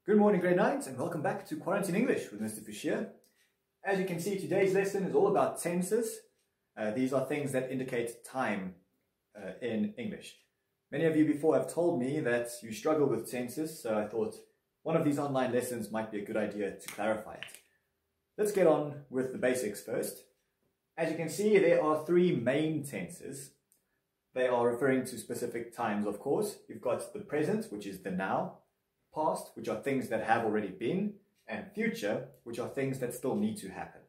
Good morning, grade 9s, and welcome back to Quarantine English with Mr. Fouché. As you can see, today's lesson is all about tenses. These are things that indicate time in English. Many of you before have told me that you struggle with tenses, so I thought one of these online lessons might be a good idea to clarify it. Let's get on with the basics first. As you can see, there are three main tenses. They are referring to specific times, of course. You've got the present, which is the now, past, which are things that have already been, and future, which are things that still need to happen.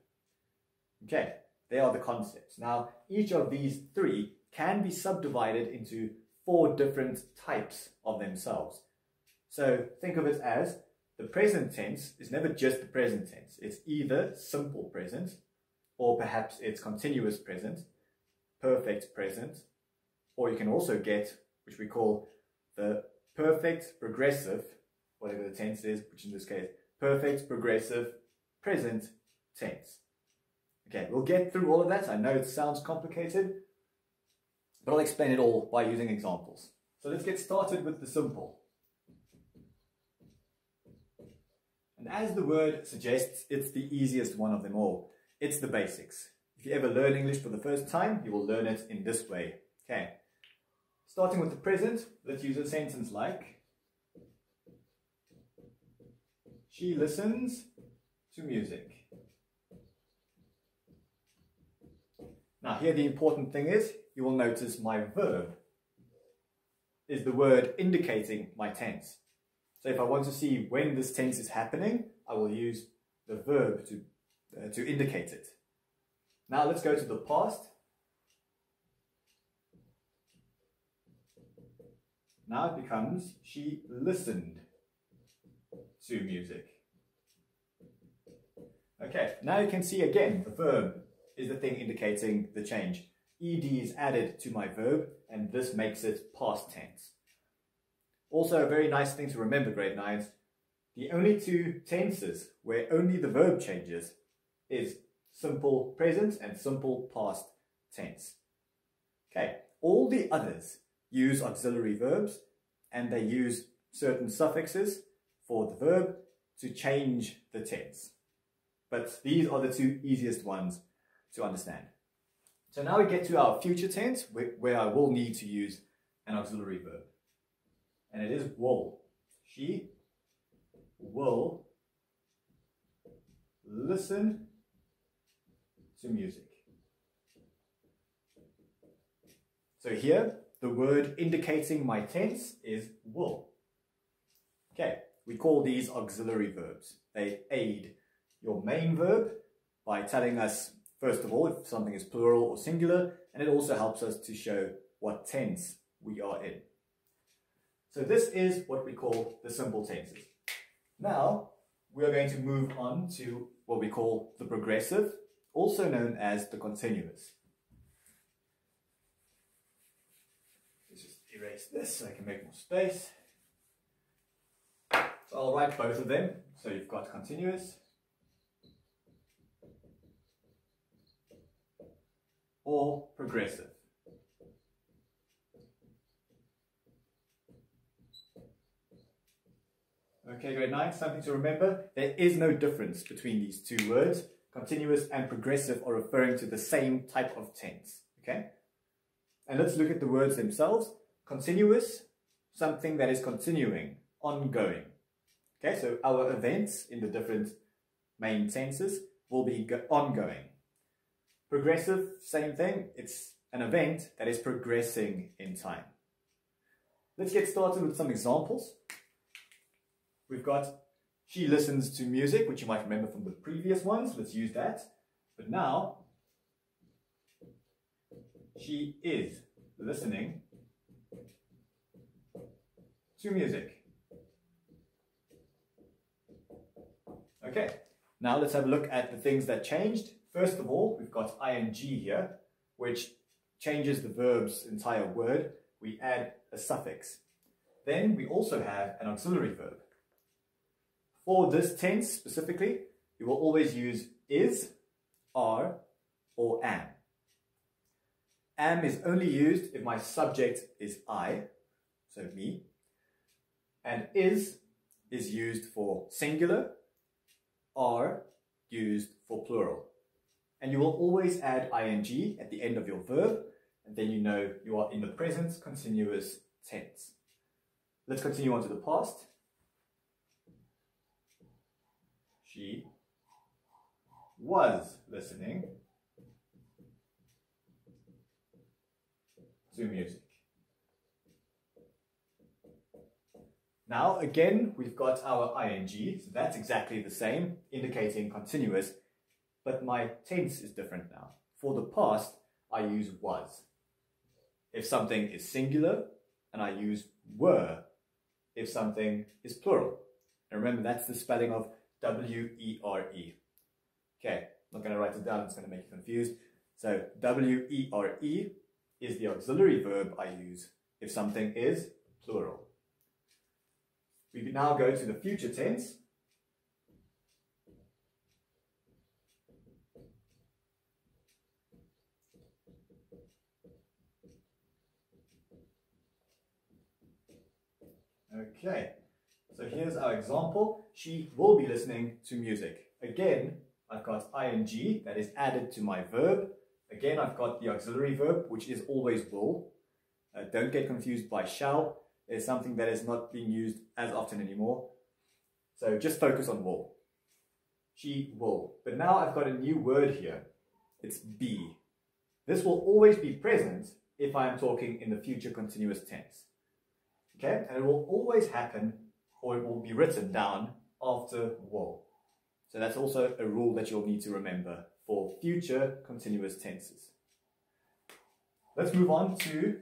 Okay, they are the concepts. Now, each of these three can be subdivided into four different types of themselves. So think of it as the present tense is never just the present tense. It's either simple present, or perhaps it's continuous present, perfect present, or you can also get, which we call the perfect progressive, whatever the tense is, which in this case, perfect progressive present tense. Okay, we'll get through all of that. I know it sounds complicated, but I'll explain it all by using examples. So let's get started with the simple. And as the word suggests, it's the easiest one of them all. It's the basics. If you ever learn English for the first time, you will learn it in this way. Okay, starting with the present, let's use a sentence like, she listens to music. Now here the important thing is, you will notice my verb is the word indicating my tense. So if I want to see when this tense is happening, I will use the verb to indicate it. Now let's go to the past. Now it becomes, she listened to music. Okay, now you can see again, the verb is the thing indicating the change. Ed is added to my verb, and this makes it past tense. Also, a very nice thing to remember, grade 9s, the only two tenses where only the verb changes is simple present and simple past tense. Okay, all the others use auxiliary verbs, and they use certain suffixes for the verb to change the tense. But these are the two easiest ones to understand. So now we get to our future tense, where I will need to use an auxiliary verb. And it is will. She will listen to music. So here, the word indicating my tense is will. Okay, we call these auxiliary verbs. They aid your main verb by telling us, first of all, if something is plural or singular, and it also helps us to show what tense we are in. So this is what we call the simple tenses. Now, we are going to move on to what we call the progressive, also known as the continuous. Let's just erase this so I can make more space. So I'll write both of them. So you've got continuous or progressive. Okay, grade 9, something to remember. There is no difference between these two words. Continuous and progressive are referring to the same type of tense. Okay? And let's look at the words themselves. Continuous, something that is continuing, ongoing. Okay, so our events in the different main tenses will be ongoing. Progressive, same thing. It's an event that is progressing in time. Let's get started with some examples. We've got, she listens to music, which you might remember from the previous ones. Let's use that. But now, she is listening to music. Okay, now let's have a look at the things that changed. First of all, we've got ing here, which changes the verb's entire word. We add a suffix. Then we also have an auxiliary verb. For this tense specifically, you will always use is, are, or am. Am is only used if my subject is I, so me, and is is used for singular, are used for plural. And you will always add ing at the end of your verb, and then you know you are in the present continuous tense. Let's continue on to the past. She was listening to music. Now again, we've got our ing, so that's exactly the same, indicating continuous, but my tense is different now. For the past, I use was if something is singular, and I use were if something is plural. And remember, that's the spelling of W-E-R-E. Okay, I'm not going to write it down, it's going to make you confused. So W-E-R-E is the auxiliary verb I use if something is plural. We now go to the future tense. Okay, so here's our example. She will be listening to music. Again, I've got ing that is added to my verb. Again, I've got the auxiliary verb, which is always will. Don't get confused by shall. It's something that is not being used as often anymore. So just focus on will. She will. But now I've got a new word here. It's be. This will always be present if I am talking in the future continuous tense. Okay, and it will always happen, or it will be written down after will. So that's also a rule that you'll need to remember for future continuous tenses. Let's move on to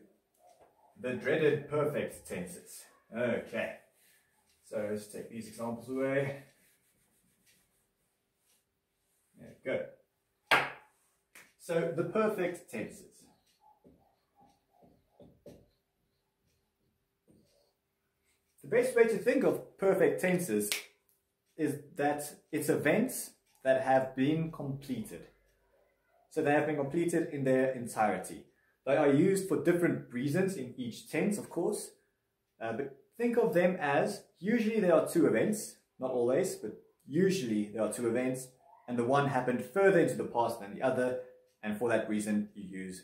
the dreaded perfect tenses. Okay, so let's take these examples away. There we go. So the perfect tenses. The best way to think of perfect tenses is that it's events that have been completed. So they have been completed in their entirety. They are used for different reasons in each tense, of course, but think of them as, usually there are two events, not always, but usually there are two events, and the one happened further into the past than the other, and for that reason you use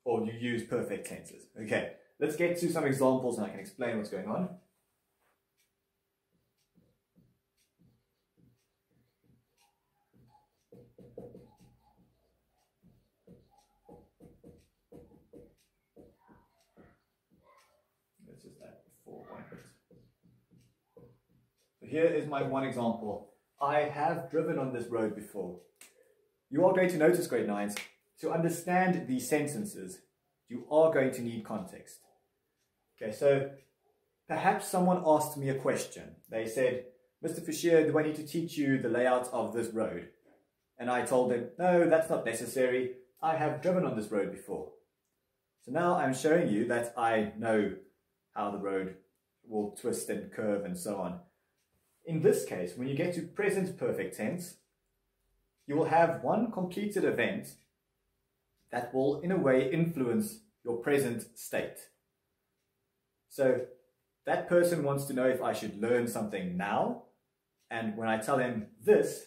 you use perfect tenses. Okay, let's get to some examples and I can explain what's going on. So here is my one example. I have driven on this road before. You are going to notice, grade 9s, to understand these sentences, you are going to need context. Okay, so perhaps someone asked me a question. They said, Mr. Fouché, do I need to teach you the layout of this road? And I told them, no, that's not necessary. I have driven on this road before. So now I'm showing you that I know how the road will twist and curve and so on. In this case, when you get to present perfect tense, you will have one completed event that will, in a way, influence your present state. So that person wants to know if I should learn something now, and when I tell him this,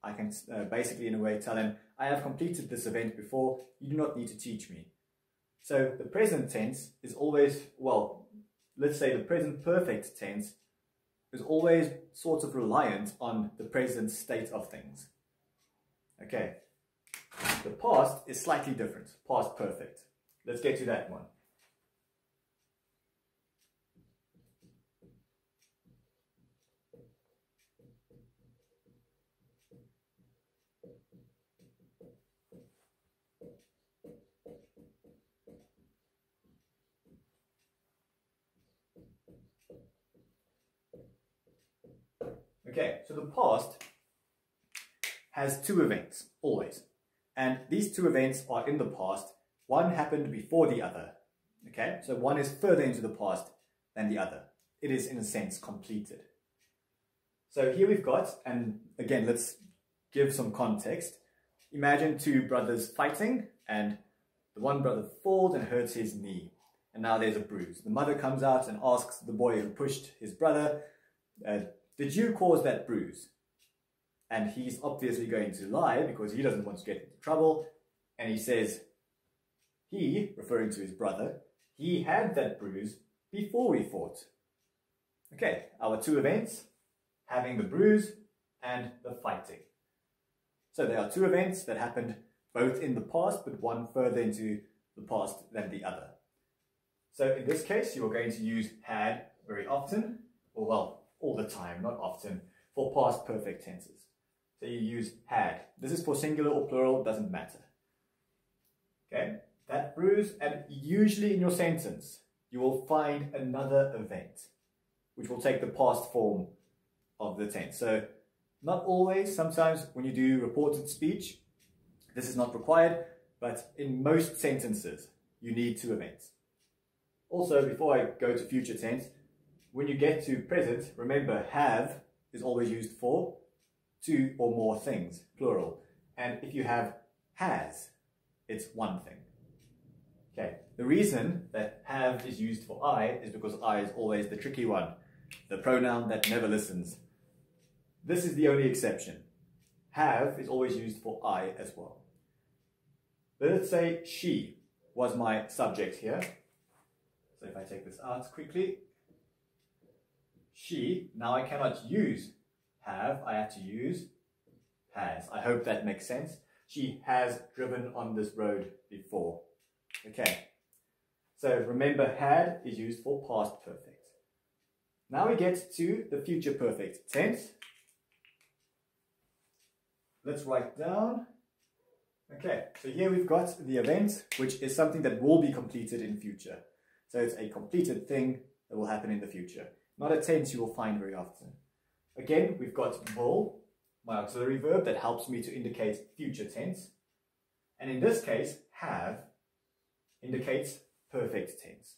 I can basically, in a way, tell him, I have completed this event before, you do not need to teach me. So the present tense is always, well, let's say the present perfect tense is always sort of reliant on the present state of things. Okay, the past is slightly different, past perfect. Let's get to that one. Okay, so the past has two events, always. And these two events are in the past. One happened before the other. Okay, so one is further into the past than the other. It is, in a sense, completed. So here we've got, and again, let's give some context. Imagine two brothers fighting, and the one brother falls and hurts his knee. and now there's a bruise. The mother comes out and asks the boy who pushed his brother, did you cause that bruise? And he's obviously going to lie because he doesn't want to get into trouble. And he says, he, referring to his brother, he had that bruise before we fought. Okay, our two events, having the bruise and the fighting. So there are two events that happened both in the past, but one further into the past than the other. So in this case, you are going to use had very often, or well, all the time, not often, for past perfect tenses. So you use had. This is for singular or plural, doesn't matter. Okay, that bruise, and usually in your sentence, you will find another event, which will take the past form of the tense. So not always, sometimes when you do reported speech, this is not required, but in most sentences, you need two events. Also, before I go to future tense, when you get to present, remember have is always used for two or more things, plural. And if you have has, it's one thing. Okay, the reason that have is used for I is because I is always the tricky one, the pronoun that never listens. This is the only exception. Have is always used for I as well. Let's say she was my subject here. So if I take this out quickly, she, now I cannot use have, I have to use has. I hope that makes sense. She has driven on this road before. Okay, so remember had is used for past perfect. Now we get to the future perfect tense. Let's write down. Okay, so here we've got the event, which is something that will be completed in future. So it's a completed thing that will happen in the future. Not a tense you will find very often. Again, we've got will, my auxiliary verb that helps me to indicate future tense. And in this case, have indicates perfect tense.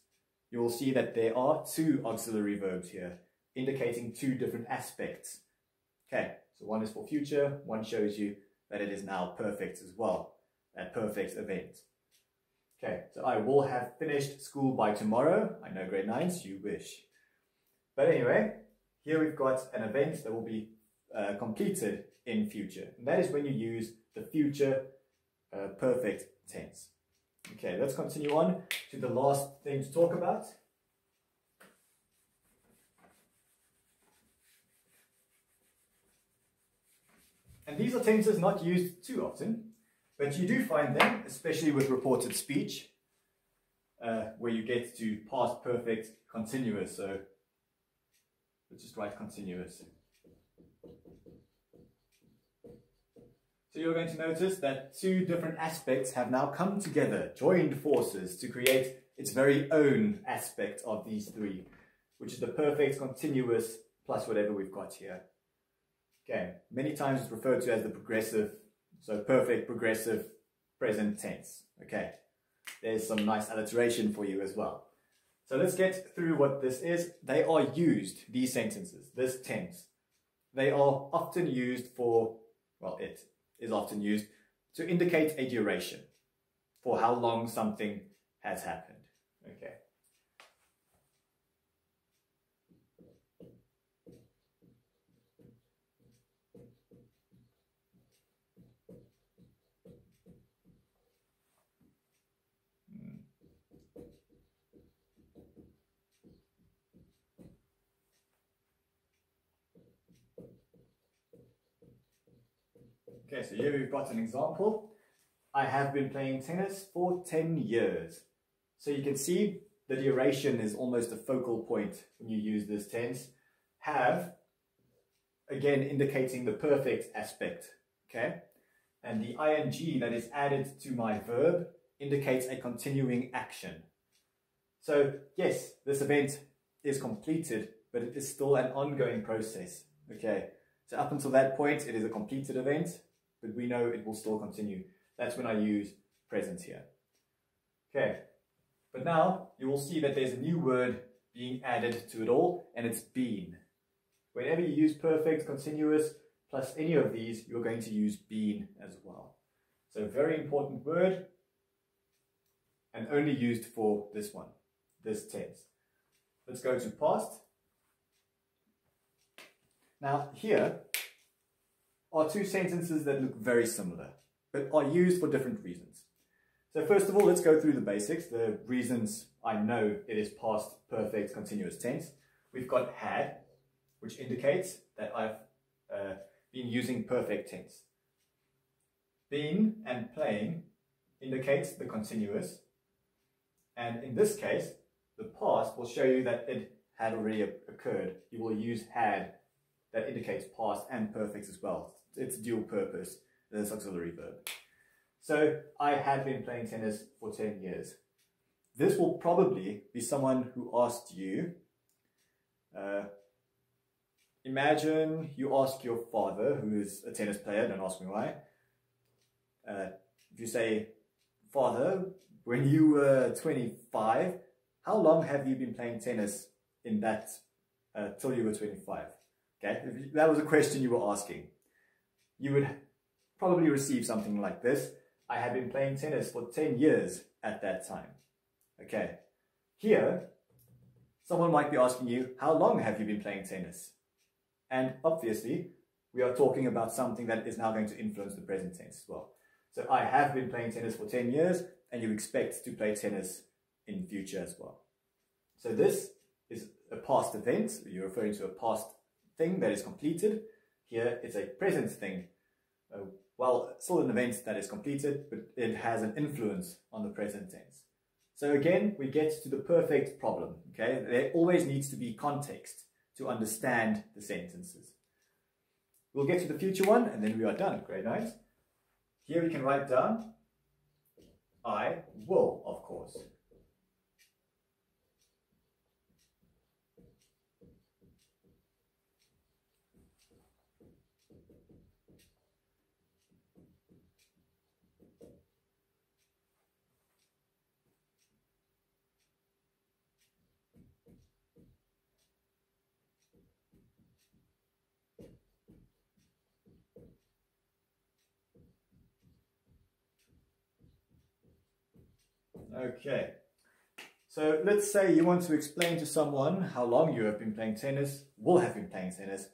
You will see that there are two auxiliary verbs here, indicating two different aspects. Okay, so one is for future, one shows you that it is now perfect as well, a perfect event. Okay, so I will have finished school by tomorrow. I know grade 9s, you wish. But anyway, here we've got an event that will be completed in future. And that is when you use the future perfect tense. Okay, let's continue on to the last thing to talk about. And these are tenses not used too often, but you do find them, especially with reported speech, where you get to past perfect continuous. So let's just write continuous. So you're going to notice that two different aspects have now come together, joined forces to create its very own aspect of these three, which is the perfect continuous plus whatever we've got here. Okay, many times it's referred to as the progressive, so perfect progressive present tense. Okay, there's some nice alliteration for you as well. So let's get through what this is. They are used, these sentences, this tense. They are often used for, well, it is often used to indicate a duration for how long something has happened. Okay. Okay, so here we've got an example. I have been playing tennis for 10 years. So you can see the duration is almost a focal point when you use this tense. Have, again, indicating the perfect aspect, okay? And the ing that is added to my verb indicates a continuing action. So yes, this event is completed, but it is still an ongoing process, okay? So up until that point, it is a completed event, but we know it will still continue. That's when I use present here. Okay, but now you will see that there's a new word being added to it all, and it's been. Whenever you use perfect, continuous, plus any of these, you're going to use been as well. So very important word, and only used for this one. this tense. Let's go to past. Now here are two sentences that look very similar, but are used for different reasons. So first of all, let's go through the basics, the reasons I know it is past perfect continuous tense. We've got had, which indicates that I've been using perfect tense. Been and playing indicates the continuous, and in this case, the past will show you that it had already occurred. You will use had, that indicates past and perfect as well. It's dual purpose, this auxiliary verb. So, I had been playing tennis for 10 years. This will probably be someone who asked you, imagine you ask your father, who is a tennis player, don't ask me why. If you say, Father, when you were 25, how long have you been playing tennis in that, till you were 25? Okay, if that was a question you were asking. You would probably receive something like this. I had been playing tennis for 10 years at that time. Okay, here, someone might be asking you, how long have you been playing tennis? And obviously, we are talking about something that is now going to influence the present tense as well. So I have been playing tennis for 10 years, and you expect to play tennis in future as well. So this is a past event. You're referring to a past thing that is completed. Here, it's a present thing. Well, still an event that is completed, but it has an influence on the present tense. So again, we get to the perfect problem, okay? There always needs to be context to understand the sentences. We'll get to the future one, and then we are done. Grade 9. Here we can write down, I will, of course. Okay, so let's say you want to explain to someone how long you have been playing tennis, will have been playing tennis,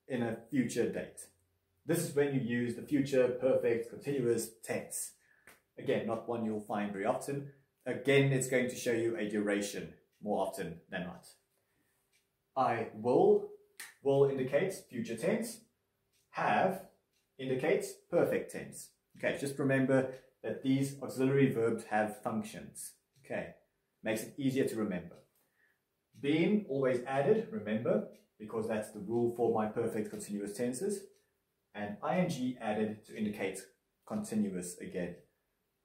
in a future date. This is when you use the future perfect continuous tense. Again, not one you'll find very often. Again, it's going to show you a duration more often than not. I will indicates future tense. Have indicates perfect tense. Okay, just remember that these auxiliary verbs have functions. Okay, makes it easier to remember. Been, always added, remember, because that's the rule for my perfect continuous tenses. And ing added to indicate continuous again.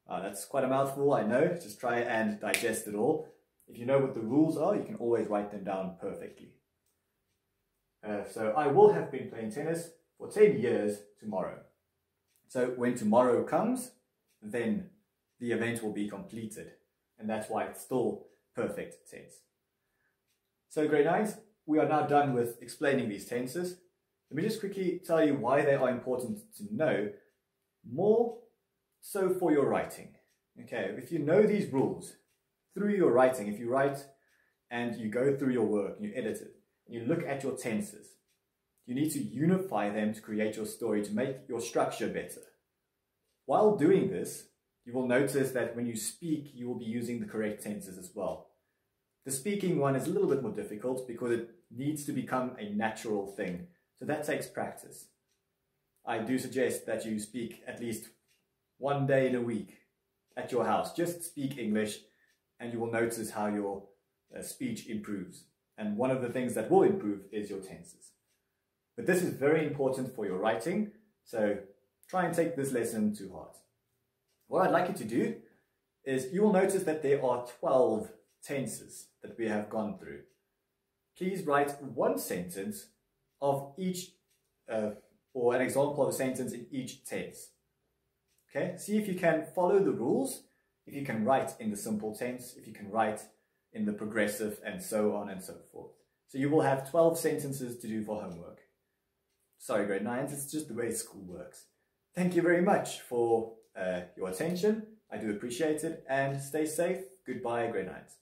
That's quite a mouthful, I know. Just try and digest it all. If you know what the rules are, you can always write them down perfectly. So I will have been playing tennis for 10 years tomorrow. So when tomorrow comes, then the event will be completed. And that's why it's still perfect tense. So grade 9s, we are now done with explaining these tenses. Let me just quickly tell you why they are important to know, more so for your writing. Okay, if you know these rules through your writing, if you write and you go through your work, and you edit it, and you look at your tenses, you need to unify them to create your story, to make your structure better. While doing this, you will notice that when you speak, you will be using the correct tenses as well. The speaking one is a little bit more difficult because it needs to become a natural thing. So that takes practice. I do suggest that you speak at least one day in a week at your house. Just speak English and you will notice how your speech improves. And one of the things that will improve is your tenses. But this is very important for your writing, so try and take this lesson to heart. What I'd like you to do is you will notice that there are 12 tenses that we have gone through. Please write one sentence of each, or an example of a sentence in each tense. Okay, see if you can follow the rules, if you can write in the simple tense, if you can write in the progressive, and so on and so forth. So you will have 12 sentences to do for homework. Sorry, grade 9s, it's just the way school works. Thank you very much for your attention. I do appreciate it, and stay safe. Goodbye, grade 9s.